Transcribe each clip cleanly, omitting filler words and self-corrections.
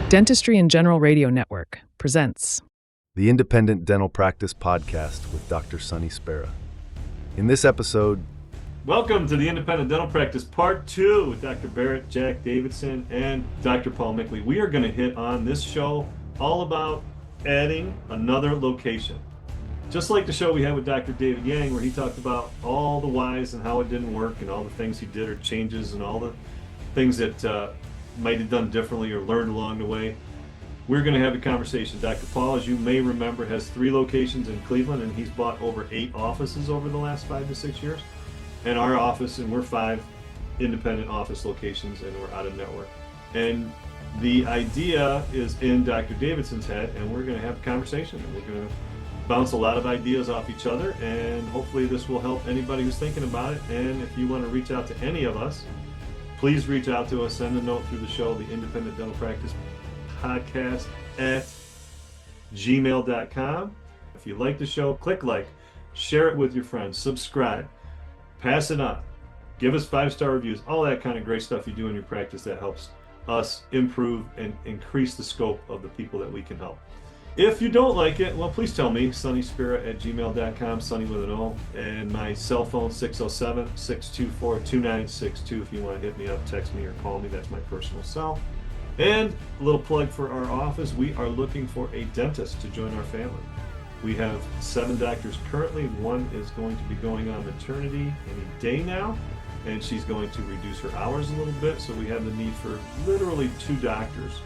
Dentistry and General Radio Network presents the Independent Dental Practice Podcast with Dr. Sonny Spera. In this episode, welcome to the Independent Dental Practice Part 2 with Dr. Barret, Jack Davidson, and Dr. Paul Mikhli. We are going to hit on this show all about adding another location. Just like the show we had with Dr. David Yang, where he talked about all the whys and how it didn't work and all the things he did or changes and all the things that might have done differently or learned along the way. We're going to have a conversation. Dr. Paul, as you may remember, has 3 locations in Cleveland, and he's bought over 8 offices over the last 5 to 6 years. And our office, and we're 5 independent office locations, and we're out of network. And the idea is in Dr. Davidson's head, and we're going to have a conversation, and we're going to bounce a lot of ideas off each other, and hopefully this will help anybody who's thinking about it. And if you want to reach out to any of us, please reach out to us, send a note through the show, the Independent Dental Practice Podcast at gmail.com. If you like the show, click like, share it with your friends, subscribe, pass it on, give us 5-star reviews, all that kind of great stuff you do in your practice that helps us improve and increase the scope of the people that we can help. If you don't like it, well, please tell me, Sonny Spera at gmail.com, Sonny with an O, and my cell phone, 607-624-2962. If you want to hit me up, text me or call me, that's my personal cell. And a little plug for our office, we are looking for a dentist to join our family. We have 7 doctors currently. 1 is going to be going on maternity any day now, and she's going to reduce her hours a little bit, so we have the need for literally 2 doctors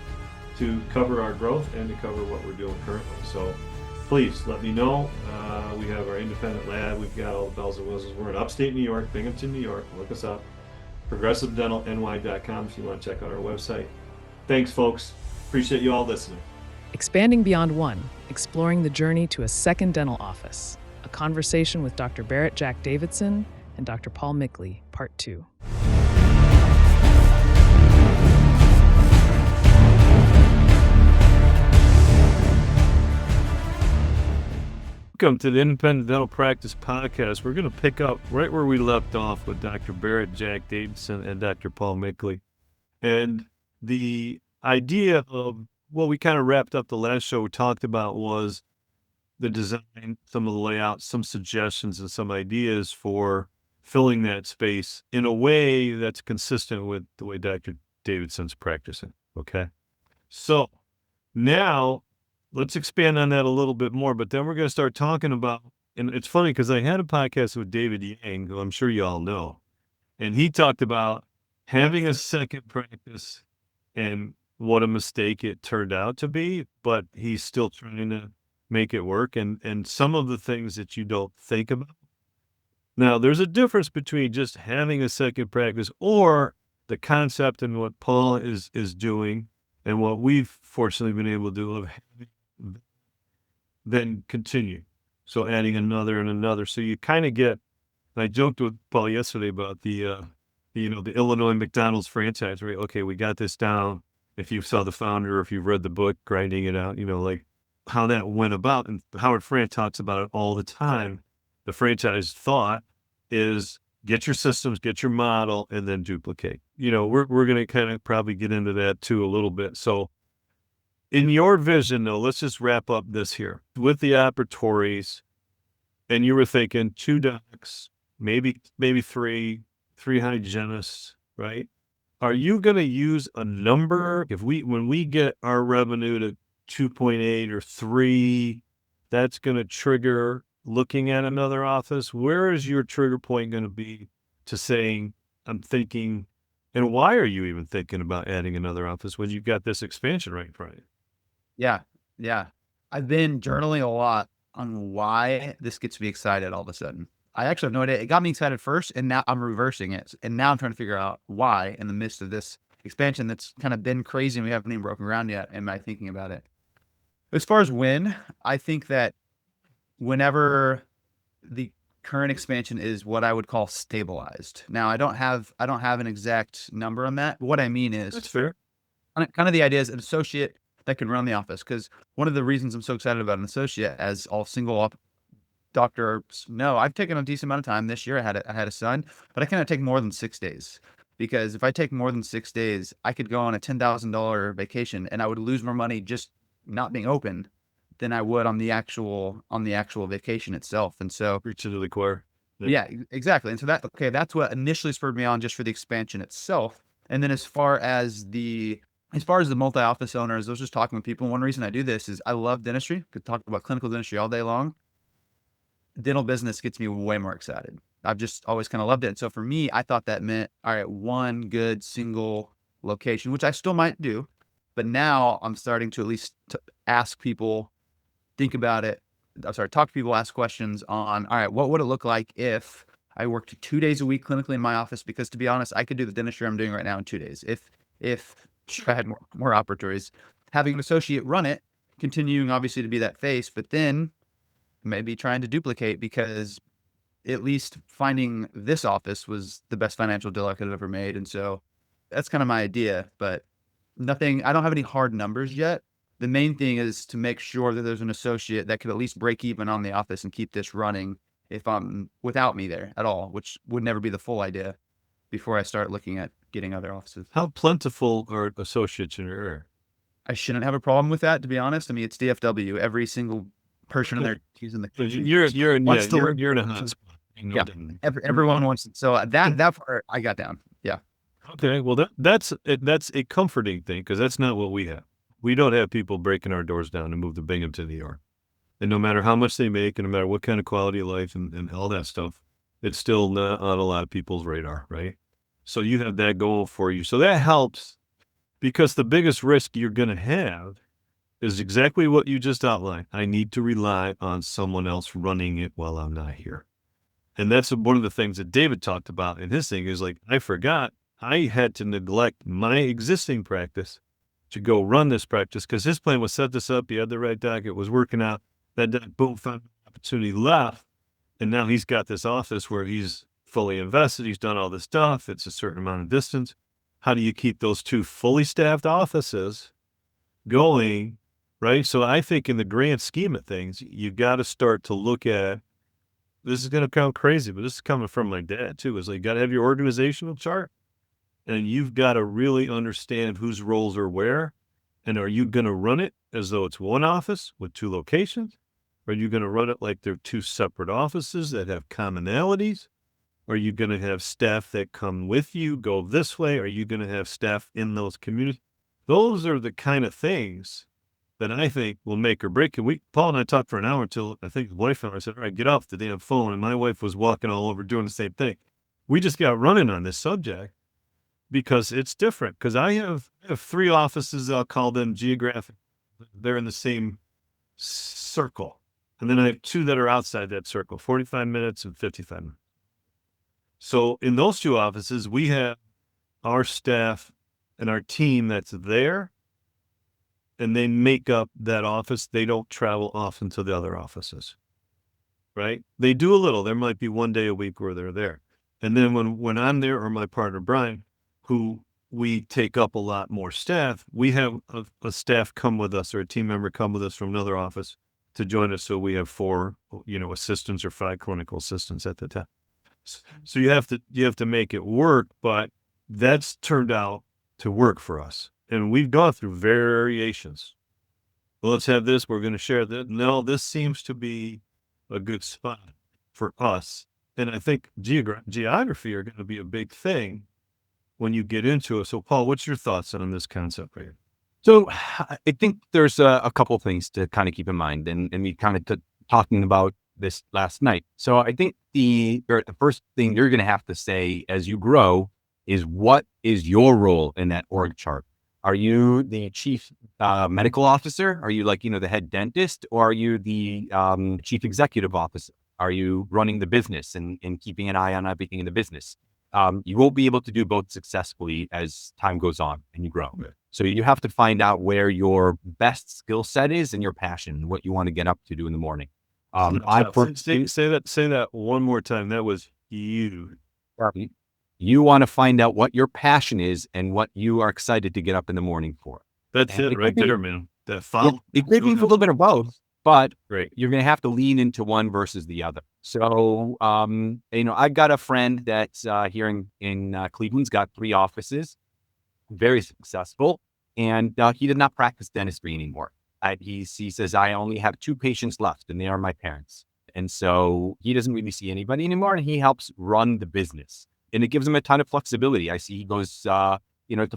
to cover our growth and to cover what we're doing currently. So please let me know. We have our independent lab. We've got all the bells and whistles. We're in upstate New York, Binghamton, New York. Look us up. ProgressiveDentalNY.com if you want to check out our website. Thanks, folks. Appreciate you all listening. Expanding Beyond One, exploring the journey to a second dental office. A conversation with Dr. Barret, Jack Davidson, and Dr. Paul Mikhli, Part 2. Welcome to the Independent Dental Practice Podcast. We're going to pick up right where we left off with Dr. Barret, Jack Davidson, and Dr. Paul Mikhli. And the idea of what we kind of wrapped up the last show we talked about was the design, some of the layouts, some suggestions, and some ideas for filling that space in a way that's consistent with the way Dr. Davidson's practicing. Okay? So now let's expand on that a little bit more, but then we're going to start talking about, and it's funny because I had a podcast with David Yang, who I'm sure you all know, and he talked about having a second practice and what a mistake it turned out to be, but he's still trying to make it work, and some of the things that you don't think about. Now, there's a difference between just having a second practice or the concept and what Paul is doing and what we've fortunately been able to do of having then continue. So adding another and another. So you kind of get, and I joked with Paul yesterday about the Illinois McDonald's franchise, right? Okay, we got this down. If you saw the founder, or if you've read the book, Grinding It Out, like how that went about. And Howard Frank talks about it all the time. The franchise thought is get your systems, get your model, and then duplicate. We're going to kind of probably get into that too a little bit. So in your vision, though, let's just wrap up this here. With the operatories, and you were thinking 2 docs, maybe 3 hygienists, right? Are you going to use a number? When we get our revenue to 2.8 or 3, that's going to trigger looking at another office. Where is your trigger point going to be to saying, I'm thinking, and why are you even thinking about adding another office when you've got this expansion right in front of you? Yeah. I've been journaling a lot on why this gets me excited all of a sudden. I actually have no idea. It got me excited first, and now I'm reversing it. And now I'm trying to figure out why in the midst of this expansion that's kind of been crazy and we haven't even broken ground yet. Am I thinking about it? As far as when, I think that whenever the current expansion is what I would call stabilized. Now, I don't have an exact number on that. But what I mean is, that's fair. Kind of the idea is an associate that can run the office. Because one of the reasons I'm so excited about an associate, as all single doctors know, I've taken a decent amount of time this year. I had a son, but I cannot take more than 6 days. because if I take more than 6 days, I could go on a $10,000 vacation and I would lose more money just not being open than I would on the actual vacation itself. And so, Preach to the choir. yeah, exactly. And so that's what initially spurred me on just for the expansion itself. And then as far as the multi-office owners, I was just talking with people. One reason I do this is I love dentistry. Could talk about clinical dentistry all day long. Dental business gets me way more excited. I've just always kind of loved it. And so for me, I thought that meant, all right, one good single location, which I still might do. But now I'm starting to at least ask people, think about it. Talk to people, ask questions on, all right, what would it look like if I worked 2 days a week clinically in my office? Because to be honest, I could do the dentistry I'm doing right now in 2 days. If I had more operatories, having an associate run it, continuing obviously to be that face, but then maybe trying to duplicate, because at least finding this office was the best financial deal I could have ever made. And so that's kind of my idea, but I don't have any hard numbers yet. The main thing is to make sure that there's an associate that could at least break even on the office and keep this running if I'm without me there at all, which would never be the full idea, before I start looking at getting other offices. How plentiful are associates in your area? I shouldn't have a problem with that, to be honest. I mean, it's DFW. Every single person in there using the You're in a hot spot. Yeah, everyone wants it. So that part I got down. Yeah. Okay, well that's a comforting thing, because that's not what we have. We don't have people breaking our doors down to move to Binghamton, New York. And no matter how much they make, and no matter what kind of quality of life and all that stuff, it's still not on a lot of people's radar, right? So you have that goal for you. So that helps, because the biggest risk you're going to have is exactly what you just outlined. I need to rely on someone else running it while I'm not here. And that's one of the things that David talked about in his thing, is like, I forgot I had to neglect my existing practice to go run this practice, because his plan was set this up. He had the right doc. It was working out. That doc, boom, found an opportunity, left. And now he's got this office where he's fully invested. He's done all this stuff. It's a certain amount of distance. How do you keep those two fully staffed offices going, right? So I think in the grand scheme of things, you've got to start to look at, this is going to sound crazy, but this is coming from my dad too, is like, you got to have your organizational chart, and you've got to really understand whose roles are where. And are you going to run it as though it's one office with two locations? Are you going to run it like they're two separate offices that have commonalities? Are you going to have staff that come with you, go this way? Are you going to have staff in those communities? Those are the kind of things that I think will make or break it. Paul and I talked for an hour until I think his wife and I said, all right, get off the damn phone. And my wife was walking all over doing the same thing. We just got running on this subject because it's different. Because I have 3 offices, I'll call them geographic. They're in the same circle. And then I have 2 that are outside that circle, 45 minutes and 55 minutes. So in those 2 offices, we have our staff and our team that's there, and they make up that office. They don't travel often to the other offices, right? They do a little. There might be 1 day a week where they're there. And then when I'm there, or my partner, Brian, who we take up a lot more staff, we have a staff come with us, or a team member come with us from another office to join us. So we have 4, assistants or 5 clinical assistants at the time. So you have to make it work, but that's turned out to work for us. And we've gone through variations. Well, let's have this. We're going to share that. No, this seems to be a good spot for us. And I think geography are going to be a big thing when you get into it. So, Paul, what's your thoughts on this concept right here? So I think there's a couple of things to kind of keep in mind, and we kind of talking about this last night. So I think the first thing you're going to have to say as you grow is, what is your role in that org chart? Are you the chief medical officer? Are you the head dentist? Or are you the chief executive officer? Are you running the business and keeping an eye on everything in the business? You won't be able to do both successfully as time goes on and you grow. Okay. So you have to find out where your best skill set is and your passion, what you want to get up to do in the morning. Say that one more time. That was huge. You want to find out what your passion is and what you are excited to get up in the morning for. That's it right there, man. It could be a little bit of both. but Great. you're going to have to lean into one versus the other. So, I've got a friend that's here in Cleveland's got 3 offices, very successful, and he did not practice dentistry anymore. He says, I only have 2 patients left, and they are my parents. And so he doesn't really see anybody anymore, and he helps run the business. And it gives him a ton of flexibility. I see he goes, to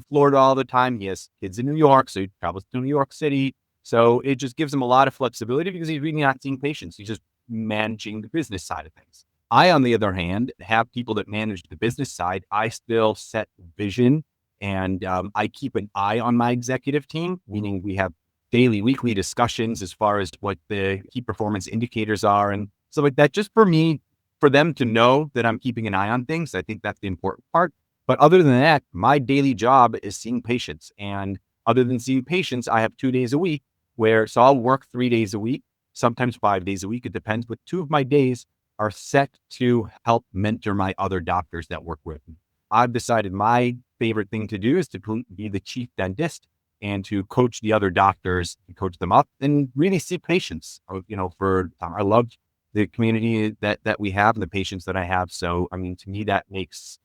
Florida all the time. He has kids in New York, so he travels to New York City. So it just gives him a lot of flexibility because he's really not seeing patients. He's just managing the business side of things. I, on the other hand, have people that manage the business side. I still set vision, and I keep an eye on my executive team, meaning we have daily, weekly discussions as far as what the key performance indicators are and stuff like that. Just for them to know that I'm keeping an eye on things. I think that's the important part. But other than that, my daily job is seeing patients. And other than seeing patients, I have 2 days a week so I'll work 3 days a week, sometimes 5 days a week. It depends. But 2 of my days are set to help mentor my other doctors that work with me. I've decided my favorite thing to do is to be the chief dentist and to coach the other doctors, coach them up, and really see patients. I love the community that we have and the patients that I have. So, I mean, to me, that makes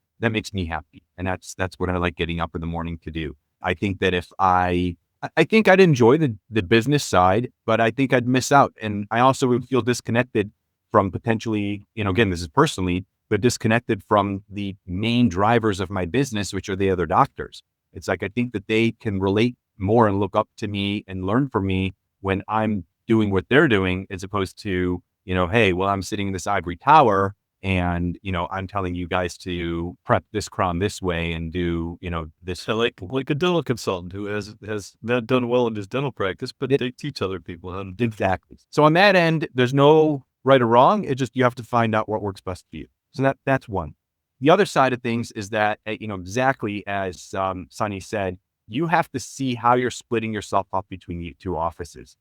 me happy. And that's what I like getting up in the morning to do. I think that if I think I'd enjoy the business side, but I think I'd miss out. And I also would feel disconnected from potentially, again, this is personally, but disconnected from the main drivers of my business, which are the other doctors. It's like, I think that they can relate more and look up to me and learn from me when I'm doing what they're doing, as opposed to, hey, well, I'm sitting in this ivory tower and, I'm telling you guys to prep this crown this way and do, this. So like a dental consultant who has not done well in his dental practice, but they teach other people how to do. Exactly. So on that end, there's no right or wrong. It just, you have to find out what works best for you. So that's one. The other side of things is that, exactly as Sonny said, you have to see how you're splitting yourself up between the 2 offices.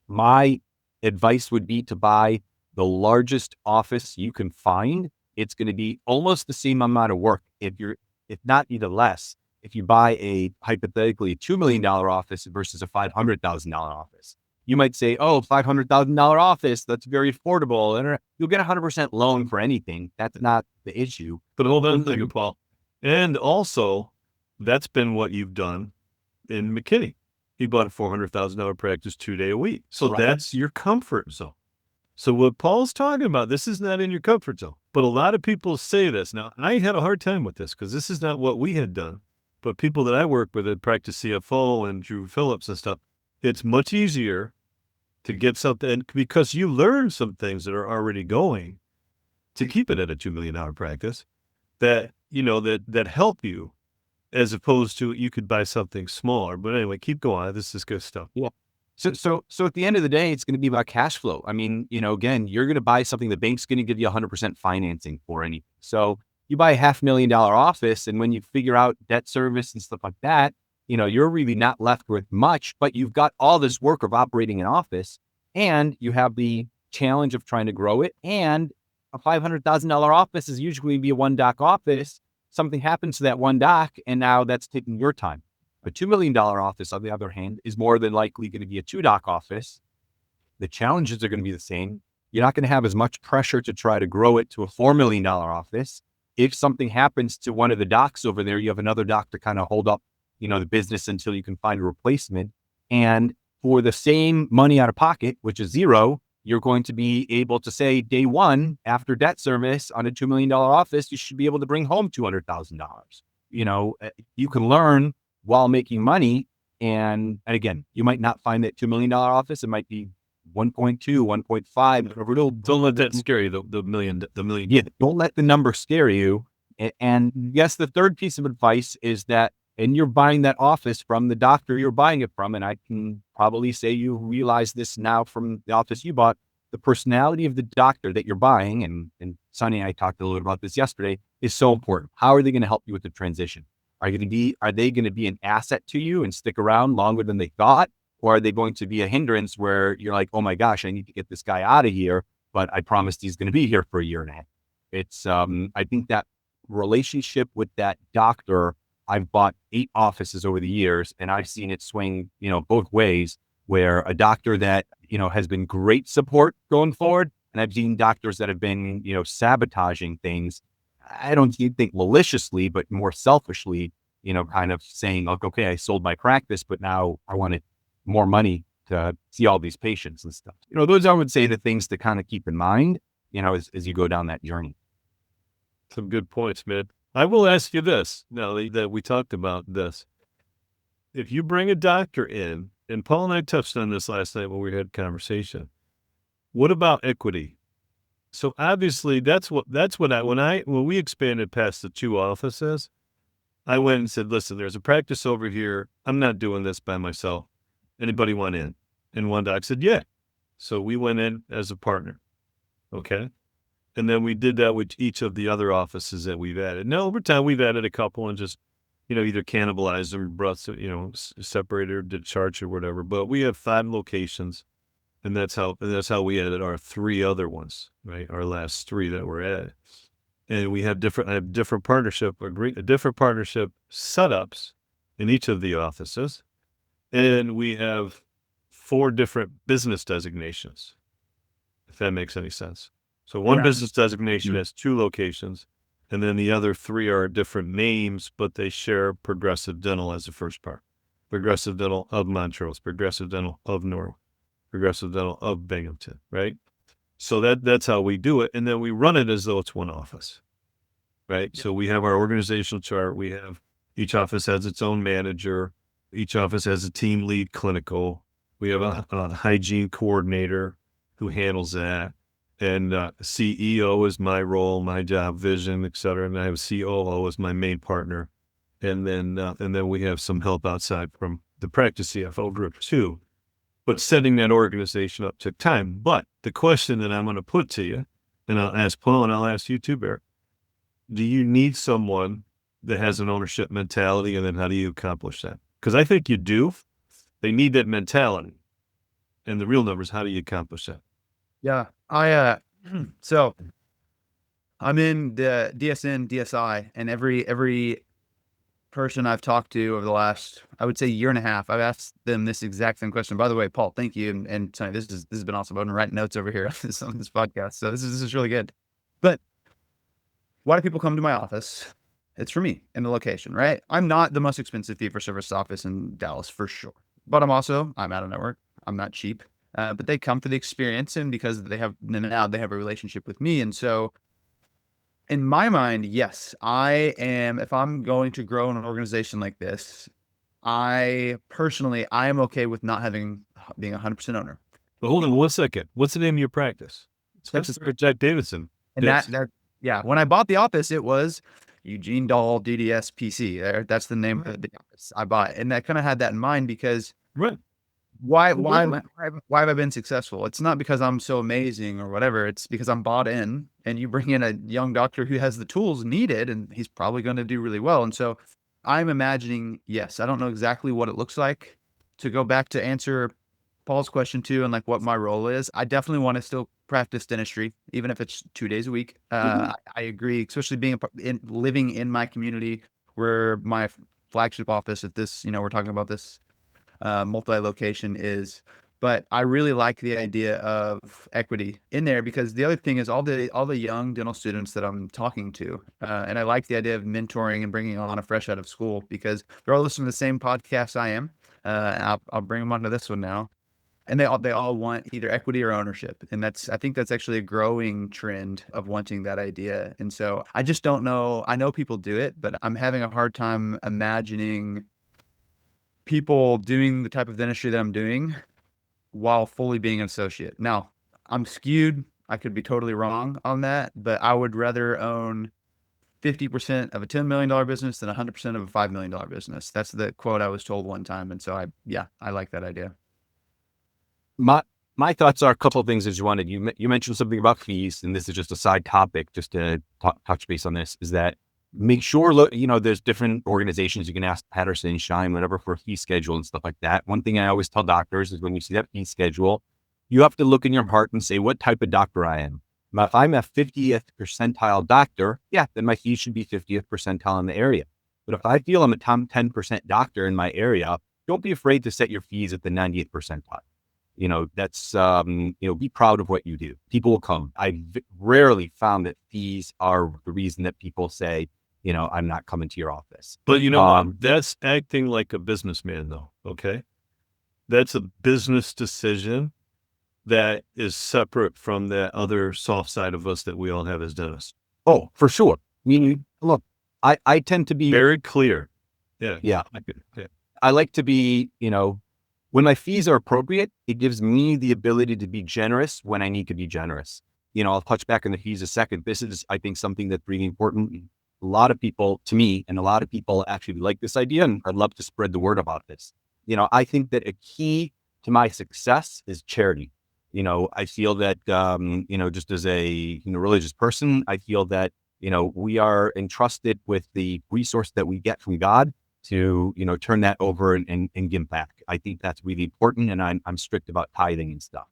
My advice would be to buy the largest office you can find. It's going to be almost the same amount of work, if not even less, if you buy a hypothetically $2 million office versus a $500,000 office. You might say, oh, $500,000 office, that's very affordable. And you'll get 100% loan for anything. That's not the issue. But hold on a second, Paul. And also, that's been what you've done in McKinney. He bought a $400,000 practice 2-day a week. So that's your comfort zone. So what Paul's talking about, this is not in your comfort zone. But a lot of people say this. Now, I had a hard time with this because this is not what we had done. But people that I work with at Practice CFO and Drew Phillips and stuff, it's much easier to get something, because you learn some things that are already going, to keep it at a $2 million practice that help you, as opposed to you could buy something smaller. But anyway, keep going. This is good stuff. Yeah. So at the end of the day, it's going to be about cash flow. I mean, again, you're going to buy something the bank's going to give you 100% financing for anything. So you buy a $500,000 office, and when you figure out debt service and stuff like that, you're really not left with much, but you've got all this work of operating an office, and you have the challenge of trying to grow it. And a $500,000 office is usually be a 1-doc office. Something happens to that 1 doc, and now that's taking your time. A $2 million office, on the other hand, is more than likely going to be a 2-doc office. The challenges are going to be the same. You're not going to have as much pressure to try to grow it to a $4 million office. If something happens to one of the docs over there, you have another doc to kind of hold up, the business until you can find a replacement. And for the same money out of pocket, which is zero, you're going to be able to say day one, after debt service on a $2 million office, you should be able to bring home $200,000. You can learn while making money. And again, you might not find that $2 million office. It might be 1.2, 1.5. Don't let that scare you. The million. Yeah. Don't let the number scare you. And yes, the third piece of advice is that, and you're buying that office from the doctor you're buying it from. And I can probably say you realize this now from the office you bought, the personality of the doctor that you're buying. And Sonny and I talked a little bit about this yesterday, is so important. How are they going to help you with the transition? Are they going to be an asset to you and stick around longer than they thought? Or are they going to be a hindrance where you're like, oh my gosh, I need to get this guy out of here, but I promised he's going to be here for a year and a half. It's, I think that relationship with that doctor, I've bought 8 offices over the years, and I've seen it swing, both ways, where a doctor that has been great support going forward. And I've seen doctors that have been, sabotaging things. I don't think maliciously, but more selfishly, kind of saying like, okay, I sold my practice, but now I wanted more money to see all these patients and stuff. Those I would say the things to kind of keep in mind, as you go down that journey. Some good points, man. I will ask you this now that we talked about this. If you bring a doctor in, and Paul and I touched on this last night when we had conversation, what about equity? So obviously that's what when we expanded past the 2 offices, I went and said, listen, there's a practice over here. I'm not doing this by myself. Anybody want in? And one doc said, yeah. So we went in as a partner. Okay. And then we did that with each of the other offices that we've added. Now, over time, we've added a couple and just, either cannibalized them, brought, separated or did charge or whatever. But we have 5 locations, and that's how we added our 3 other ones, right? Our last 3 that were added. And we have different partnership setups in each of the offices. And we have 4 different business designations, if that makes any sense. So one business designation has 2 locations, and then the other 3 are different names, but they share Progressive Dental as the first part. Progressive Dental of Montrose, Progressive Dental of Norwood, Progressive Dental of Binghamton, right? So that's how we do it. And then we run it as though it's one office, right? Yep. So we have our organizational chart. We have each office has its own manager. Each office has a team lead clinical. We have a hygiene coordinator who handles that. And CEO is my role, my job, vision, et cetera. And I have COO as my main partner. And then we have some help outside from the practice CFO group too. But setting that organization up took time. But the question that I'm going to put to you, and I'll ask Paul and I'll ask you too, Barret, do you need someone that has an ownership mentality? And then how do you accomplish that? Because I think you do. They need that mentality. And the real numbers, how do you accomplish that? Yeah, so I'm in the DSN, DSI, and every person I've talked to over the last, I would say, year and a half, I've asked them this exact same question. By the way, Paul, thank you, and Sonny, this has been awesome. I've been writing notes over here on this podcast, so this is really good. But why do people come to my office? It's for me and the location, right? I'm not the most expensive fee-for-service office in Dallas for sure, but I'm out of network. I'm not cheap. But they come for the experience, and because they have a relationship with me. And so in my mind, yes, if I'm going to grow in an organization like this, I am okay with not being 100% owner. But hold on 1 second. What's the name of your practice? It's Jack Davidson. And when I bought the office, it was Eugene Dahl DDS PC. That's the name of the office I bought. And that kind of had that in mind because why have I been successful? It's not because I'm so amazing or whatever. It's because I'm bought in, and you bring in a young doctor who has the tools needed, and he's probably going to do really well. And so I'm imagining, yes, I don't know exactly what it looks like. To go back to answer Paul's question too, and like what my role is, I definitely want to still practice dentistry, even if it's 2 days a week. I agree, especially living in my community where my flagship office at this, we're talking about this multi-location is, but I really like the idea of equity in there, because the other thing is all the young dental students that I'm talking to, and I like the idea of mentoring and bringing on a fresh out of school, because they're all listening to the same podcast I am. I'll bring them onto this one now, and they all want either equity or ownership, and I think that's actually a growing trend of wanting that idea. And so I just don't know. I know people do it, but I'm having a hard time imagining people doing the type of dentistry that I'm doing while fully being an associate. Now, I'm skewed. I could be totally wrong on that, but I would rather own 50% of a $10 million business than 100% of a $5 million business. That's the quote I was told one time. And so I like that idea. My thoughts are a couple of things as you wanted. You mentioned something about fees, and this is just a side topic, just to touch base on this, is that make sure, there's different organizations. You can ask Patterson, Shine, whatever, for a fee schedule and stuff like that. One thing I always tell doctors is when you see that fee schedule, you have to look in your heart and say, what type of doctor I am. If I'm a 50th percentile doctor, then my fees should be 50th percentile in the area. But if I feel I'm a top 10% doctor in my area, don't be afraid to set your fees at the 90th percentile. that's, be proud of what you do. People will come. Rarely found that fees are the reason that people say, I'm not coming to your office. But that's acting like a businessman though. Okay. That's a business decision that is separate from that other soft side of us that we all have as dentists. Oh, for sure. Look, I tend to be very clear. Yeah. Yeah. I like to be, when my fees are appropriate, it gives me the ability to be generous when I need to be generous. I'll touch back on the fees a second. This is, I think, something that's really important. A lot of people, to me, and a lot of people actually like this idea, and I'd love to spread the word about this. I think that a key to my success is charity. I feel that, just as a religious person, I feel that, we are entrusted with the resource that we get from God to, turn that over and give back. I think that's really important. And I'm strict about tithing and stuff.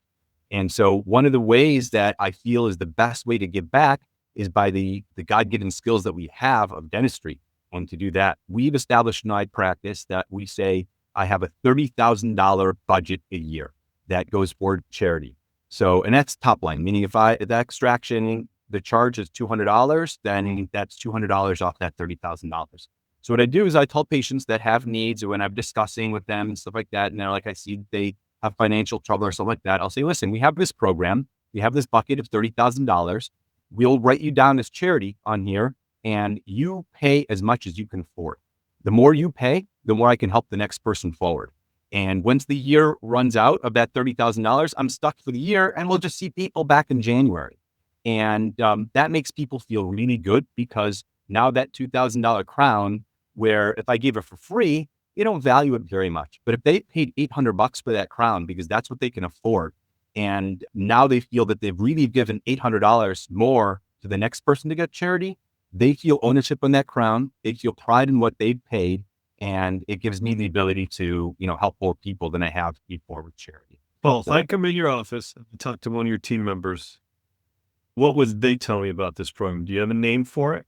And so one of the ways that I feel is the best way to give back is by the God-given skills that we have of dentistry. And to do that, we've established in my practice that we say, I have a $30,000 budget a year that goes for charity. So, and that's top line, meaning if the extraction, the charge is $200, then that's $200 off that $30,000. So what I do is I tell patients that have needs, or when I'm discussing with them and stuff like that, and they're like, I see they have financial trouble or something like that, I'll say, listen, we have this program, we have this bucket of $30,000. We'll write you down as charity on here, and you pay as much as you can afford. The more you pay, the more I can help the next person forward. And once the year runs out of that $30,000, I'm stuck for the year, and we'll just see people back in January. And that makes people feel really good, because now that $2,000 crown, where if I gave it for free, they don't value it very much. But if they paid $800 for that crown because that's what they can afford, and now they feel that they've really given $800 more to the next person to get charity, they feel ownership on that crown. They feel pride in what they've paid. And it gives me the ability to, help more people than I have before with charity. Well, if I come in your office and talk to one of your team members, what would they tell me about this program? Do you have a name for it?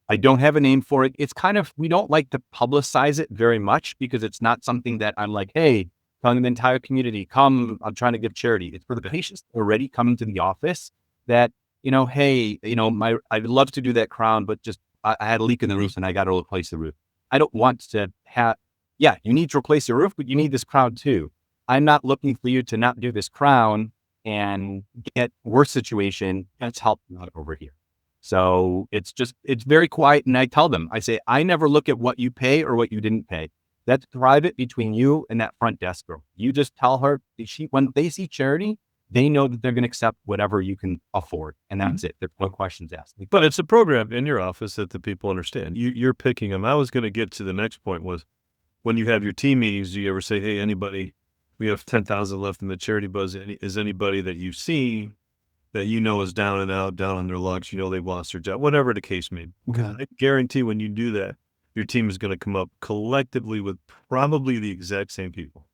I don't have a name for it. It's kind of, we don't like to publicize it very much because it's not something that I'm like, hey, telling the entire community, come, I'm trying to give charity. It's for the patients already coming to the office that, hey, I'd love to do that crown, but just I had a leak in the roof and I got to replace the roof. I don't want to have, you need to replace the roof, but you need this crown too. I'm not looking for you to not do this crown and get worse situation. Let's help you out over here. So it's very quiet. And I tell them, I say, I never look at what you pay or what you didn't pay. That's private between you and that front desk girl. You just tell her, when they see charity, they know that they're going to accept whatever you can afford. And that's it. There's no questions asked. But it's a program in your office that the people understand. You're picking them. I was going to get to the next point was, when you have your team meetings, do you ever say, hey, anybody, we have 10,000 left in the charity buzz. Is anybody that you've seen that is down and out, down on their luck, they've lost their job, whatever the case may be. Okay. I guarantee when you do that, your team is going to come up collectively with probably the exact same people.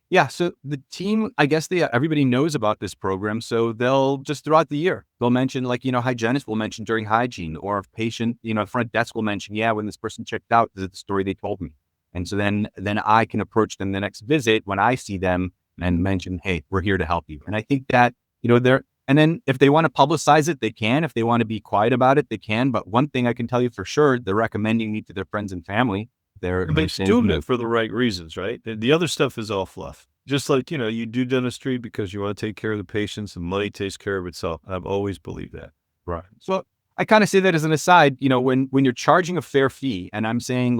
Yeah. So the team, I guess everybody knows about this program. So they'll just throughout the year, they'll mention hygienist will mention during hygiene, or if patient, front desk will mention, when this person checked out, this is the story they told me. And so then I can approach them the next visit when I see them and mention, hey, we're here to help you. And I think that, and then if they want to publicize it, they can. If they want to be quiet about it, they can. But one thing I can tell you for sure, they're recommending me to their friends and family. They're doing it for the right reasons, right? The other stuff is all fluff. Just like, you do dentistry because you want to take care of the patients, and money takes care of itself. I've always believed that. Right. So I kind of say that as an aside, when you're charging a fair fee, and I'm saying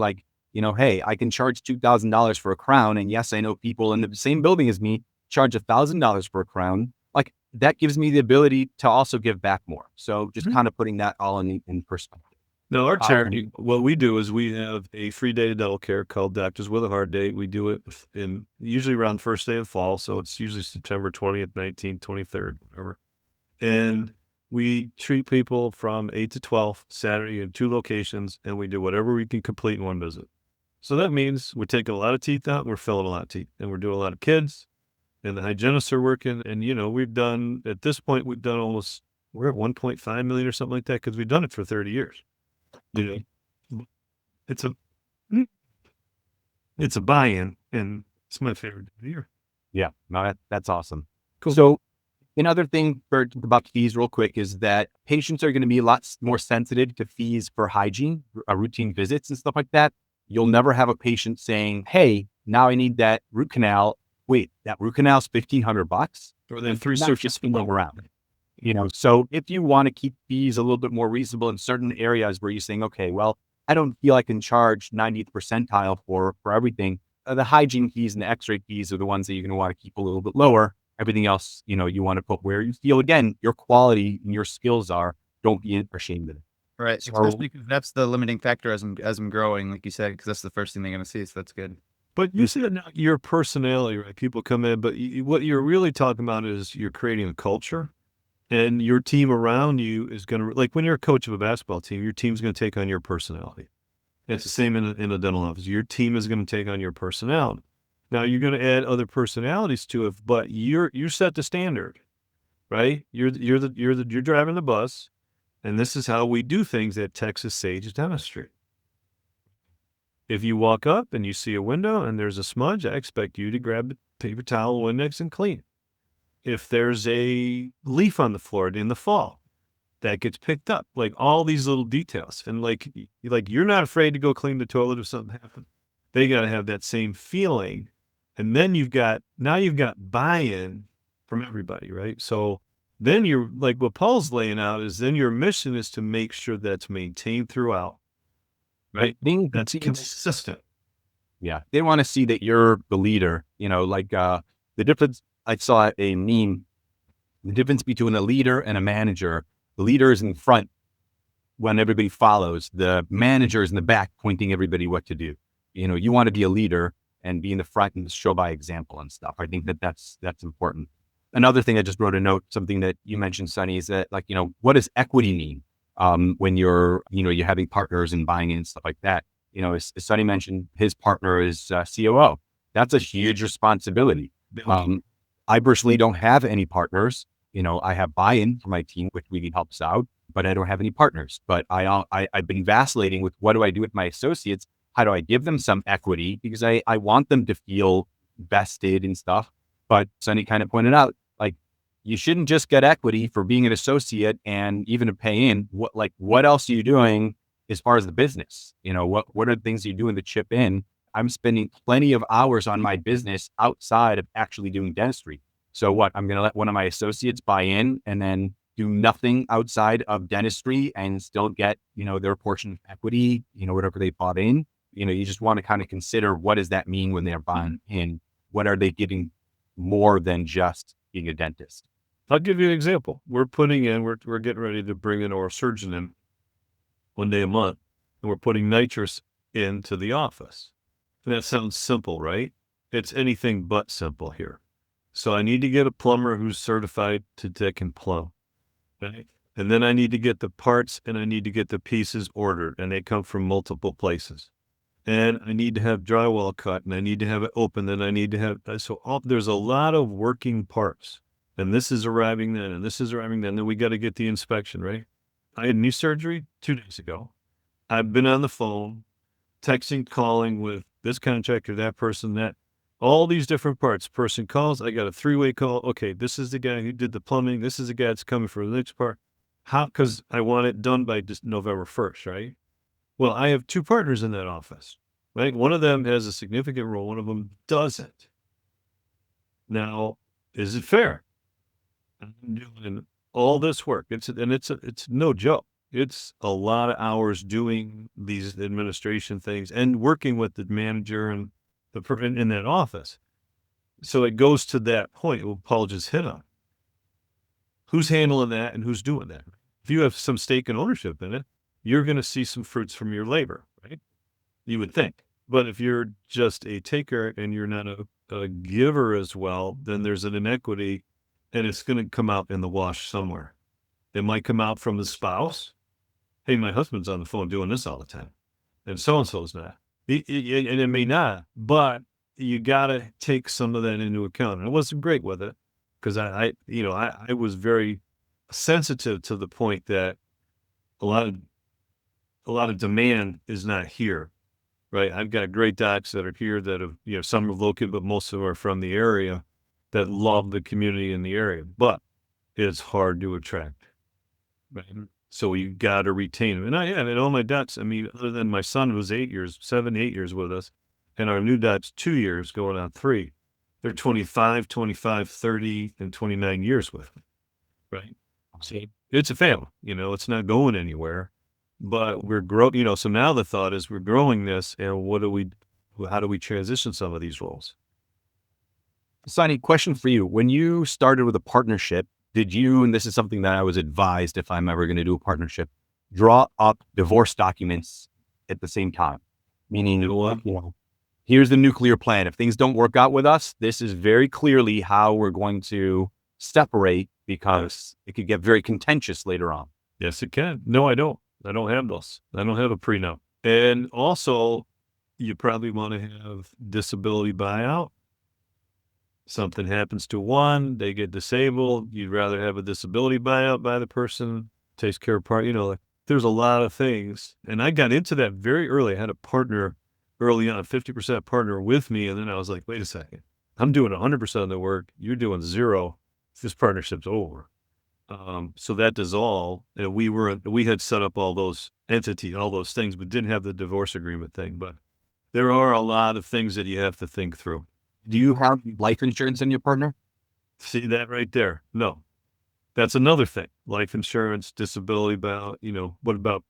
hey, I can charge $2,000 for a crown. And yes, I know people in the same building as me charge $1,000 for a crown. That gives me the ability to also give back more. So just kind of putting that all in perspective. Now, our charity, what we do is we have a free day of dental care called Doctors with a Heart Day. We do it usually around first day of fall. So it's usually September 20th, 19th, 23rd, whatever. And we treat people from 8 to 12 Saturday in 2 locations, and we do whatever we can complete in one visit. So that means we're taking a lot of teeth out, and we're filling a lot of teeth, and we're doing a lot of kids. And the hygienists are working, and at this point, we're at 1.5 million or something like that, because we've done it for 30 years. It's a buy-in, and it's my favorite of the year. Yeah, no, that's awesome. Cool. So another thing about fees real quick is that patients are going to be a lot more sensitive to fees for hygiene, routine visits and stuff like that. You'll never have a patient saying, hey, now I need that root canal. Wait, that root canal is $1,500? Or then 3 Not surgeries just go around. So if you want to keep fees a little bit more reasonable in certain areas where you're saying, okay, well, I don't feel I can charge 90th percentile for everything. The hygiene fees and the x-ray fees are the ones that you're going to want to keep a little bit lower. Everything else, you want to put where you feel, again, your quality and your skills are. Don't be ashamed of it. Right. So, Especially because that's the limiting factor as I'm growing, like you said, because that's the first thing they're going to see. So that's good. But you said now your personality, right? People come in, but what you're really talking about is you're creating a culture, and your team around you is going to, like when you're a coach of a basketball team, your team's going to take on your personality. It's the same in a dental office. Your team is going to take on your personality. Now you're going to add other personalities to it, but you set the standard, right? You're driving the bus, and this is how we do things at Texas Sage Dentistry. If you walk up and you see a window and there's a smudge, I expect you to grab the paper towel, Windex, and clean it. If there's a leaf on the floor in the fall, that gets picked up, like all these little details. And like you're not afraid to go clean the toilet if something happens. They got to have that same feeling. And then you've got buy-in from everybody, right? So then you're like what Paul's laying out is then your mission is to make sure that's maintained throughout, right? That's consistent. Yeah. They want to see that you're the leader, the difference. I saw a meme, the difference between a leader and a manager. The leader is in front when everybody follows. The manager is in the back pointing everybody what to do. You want to be a leader and be in the front and show by example and stuff. I think that's important. Another thing I just wrote a note, something that you mentioned, Sonny, is that what does equity mean when you're having partners and buying in and stuff like that? As Sonny mentioned, his partner is COO. That's a huge responsibility. I personally don't have any partners. I have buy-in for my team, which really helps out, but I don't have any partners. But I've been vacillating with what do I do with my associates? How do I give them some equity? Because I want them to feel vested and stuff. But Sonny kind of pointed out, you shouldn't just get equity for being an associate and even to pay in. What else are you doing as far as the business? What are the things you're doing to chip in? I'm spending plenty of hours on my business outside of actually doing dentistry. So what? I'm going to let one of my associates buy in and then do nothing outside of dentistry and still get, their portion of equity, whatever they bought in. You just want to kind of consider what does that mean when they're buying in? What are they getting more than just being a dentist? I'll give you an example. We're getting ready to bring an oral surgeon in one day a month, and we're putting nitrous into the office. And that sounds simple, right? It's anything but simple here. So I need to get a plumber who's certified that can plumb, right? And then I need to get the parts and I need to get the pieces ordered, and they come from multiple places. And I need to have drywall cut, and I need to have it open, and I need to have, there's a lot of working parts. And this is arriving then, and this is arriving then. Then we got to get the inspection, right? I had knee surgery 2 days ago. I've been on the phone, texting, calling with this contractor, that person, that, all these different parts. Person calls, I got a 3-way call. Okay, this is the guy who did the plumbing. This is the guy that's coming for the next part. How? Because I want it done by just November 1st, right? Well, I have 2 partners in that office, right? One of them has a significant role. One of them doesn't. Now, is it fair? I'm doing all this work. It's no joke. It's a lot of hours doing these administration things and working with the manager and the person in that office. So it goes to that point what Paul just hit on. Who's handling that and who's doing that? If you have some stake and ownership in it, you're going to see some fruits from your labor, right? You would think. But if you're just a taker and you're not a giver as well, then there's an inequity. And it's going to come out in the wash somewhere. It might come out from the spouse. Hey, my husband's on the phone doing this all the time. And so-and-so's not. And it may not, but you got to take some of that into account. And I wasn't great with it because I was very sensitive to the point that a lot of demand is not here, right? I've got great docs that are here that have, some are local, but most of them are from the area. that love the community in the area, but it's hard to attract. Right. So you got to retain them. And all my dots, I mean, other than my son was 8 years with us, and our new dots 2 years going on 3, they're 25, 30, and 29 years with me. Right. See, it's a family, it's not going anywhere, but we're growing, so now the thought is we're growing this, and how do we transition some of these roles? Sonny, question for you. When you started with a partnership, did you, and this is something that I was advised if I'm ever going to do a partnership, draw up divorce documents at the same time? Meaning, here's the nuclear plan. If things don't work out with us, this is very clearly how we're going to separate, because it could get very contentious later on. Yes, it can. No, I don't. I don't have those. I don't have a prenup. And also, you probably want to have disability buyout. Something happens to one, they get disabled. You'd rather have a disability buyout by the person, takes care of part, there's a lot of things. And I got into that very early. I had a partner early on, 50% partner with me. And then I was like, wait a second, I'm doing 100% of the work. You're doing 0. This partnership's over. So that dissolved, and we had set up all those entities, all those things, but didn't have the divorce agreement thing. But there are a lot of things that you have to think through. Do you have life insurance in your partner? See that right there? No. That's another thing. Life insurance, disability buyout, what about,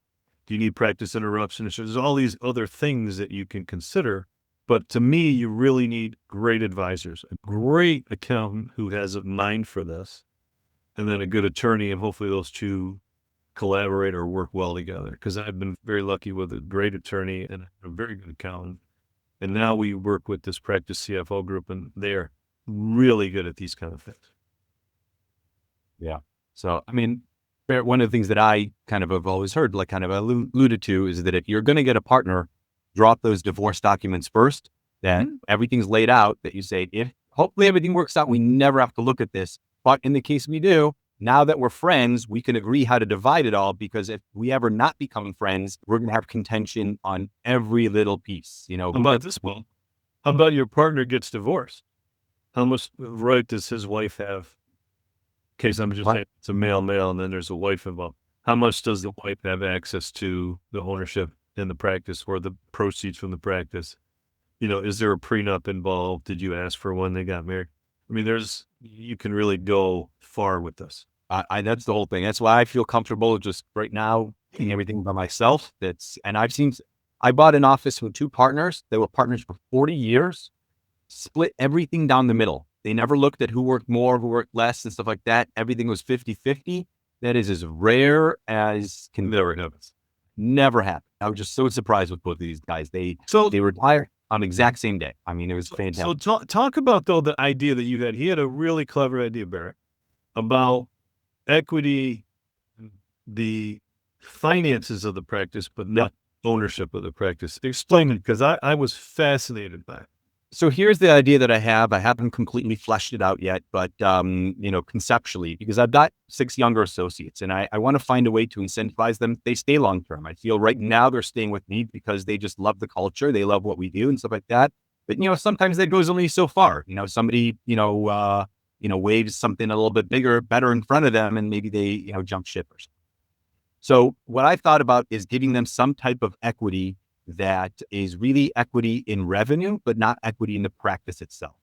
do you need practice interruption insurance? There's all these other things that you can consider. But to me, you really need great advisors, a great accountant who has a mind for this, and then a good attorney, and hopefully those two collaborate or work well together. Because I've been very lucky with a great attorney and a very good accountant. And now we work with this practice CFO group, and they're really good at these kind of things. Yeah. So, I mean, one of the things that I kind of have always heard, like kind of alluded to, is that if you're going to get a partner, drop those divorce documents first, that everything's laid out, that you say, if hopefully everything works out, we never have to look at this. But in the case we do, now that we're friends, we can agree how to divide it all, because if we ever not become friends, we're going to have contention on every little piece. How about this, Paul? How about your partner gets divorced? How much right does his wife have? In case I'm just saying it's a male, and then there's a wife involved. How much does the wife have access to the ownership in the practice or the proceeds from the practice? Is there a prenup involved? Did you ask for one? They got married. I mean, you can really go far with this. That's the whole thing. That's why I feel comfortable just right now doing everything by myself. I bought an office with 2 partners. They were partners for 40 years, split everything down the middle. They never looked at who worked more, who worked less, and stuff like that. Everything was 50-50. That is as rare as can never happens. Never happened. I was just so surprised with both of these guys. They retired on the exact same day. I mean, it was fantastic. So talk about, though, the idea that you had. He had a really clever idea, Barret, about equity, the finances of the practice, but not ownership of the practice. Explain it, because I was fascinated by it. So here's the idea that I have. I haven't completely fleshed it out yet, but, conceptually, because I've got 6 younger associates, and I want to find a way to incentivize them. They stay long-term. I feel right now they're staying with me because they just love the culture. They love what we do and stuff like that. But, sometimes that goes only so far. Somebody, waves something a little bit better in front of them, and maybe they, jump ship or something. So what I've thought about is giving them some type of equity that is really equity in revenue, but not equity in the practice itself.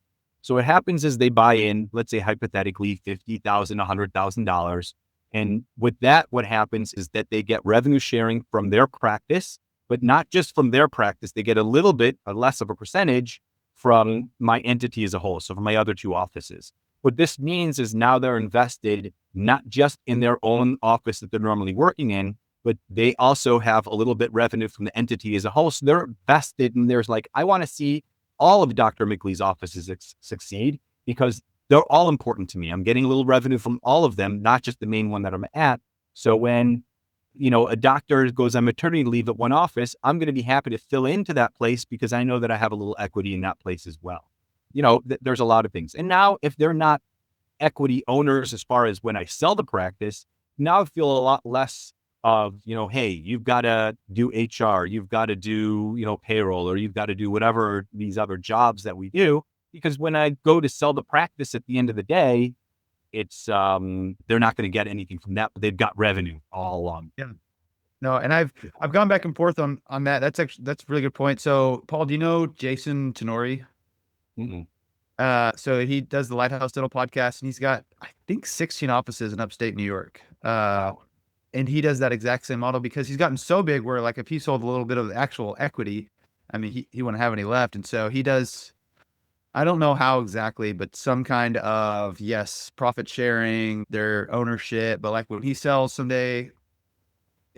So what happens is they buy in, let's say hypothetically, $50,000, $100,000. And with that, what happens is that they get revenue sharing from their practice, but not just from their practice. They get a little bit, or less of a percentage, from my entity as a whole. So from my other 2 offices. What this means is now they're invested not just in their own office that they're normally working in, but they also have a little bit revenue from the entity as a whole. So they're invested, and there's I want to see all of Dr. Mikhli's offices succeed, because they're all important to me. I'm getting a little revenue from all of them, not just the main one that I'm at. So when, a doctor goes on maternity leave at one office, I'm going to be happy to fill into that place because I know that I have a little equity in that place as well. There's a lot of things. And now if they're not equity owners, as far as when I sell the practice, now I feel a lot less of, hey, you've got to do HR, you've got to do, payroll, or you've got to do whatever these other jobs that we do. because when I go to sell the practice at the end of the day, it's they're not going to get anything from that, but they've got revenue all along. Yeah. No, and I've gone back and forth on that. That's a really good point. So, Paul, do you know Jason Tenori? Mm-mm. So he does the Lighthouse Dental podcast, and he's got, I think, 16 offices in upstate New York. And he does that exact same model because he's gotten so big where, like, if he sold a little bit of actual equity, I mean, he wouldn't have any left. And so he does, I don't know how exactly, but some kind of, yes, profit sharing, their ownership. But like when he sells someday,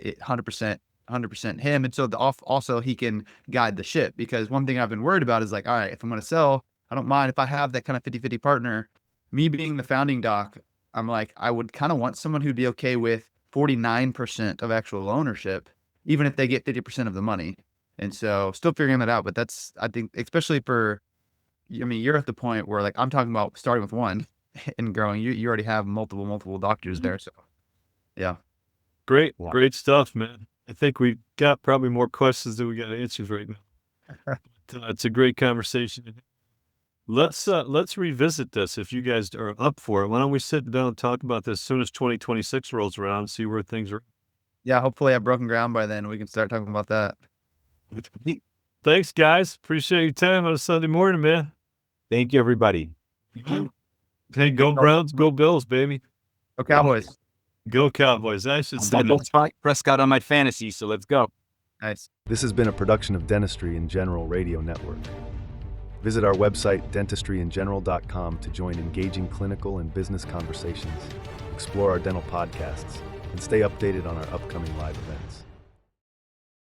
100% him. And so also he can guide the ship, because one thing I've been worried about is like, all right, if I'm going to sell, I don't mind if I have that kind of 50-50 partner. Me being the founding doc, I'm like, I would kind of want someone who'd be okay with 49% of actual ownership, even if they get 50% of the money. And so still figuring that out. But that's, I think, especially for, I mean, you're at the point where, like, I'm talking about starting with one and growing. You already have multiple doctors there. So yeah. Great stuff, man. I think we've got probably more questions than we got answers right now. But, it's a great conversation. Let's revisit this if you guys are up for it. Why don't we sit down and talk about this as soon as 2026 rolls around and see where things are. Yeah, hopefully I've broken ground by then. We can start talking about that. Thanks, guys. Appreciate your time on a Sunday morning, man. Thank you, everybody. Hey, go Browns, go Bills, baby. Go Cowboys. Go Cowboys. I should say Bill Prescott on my fantasy, so let's go. Nice. This has been a production of Dentistry in General Radio Network. Visit our website, dentistryingeneral.com, to join engaging clinical and business conversations, explore our dental podcasts, and stay updated on our upcoming live events.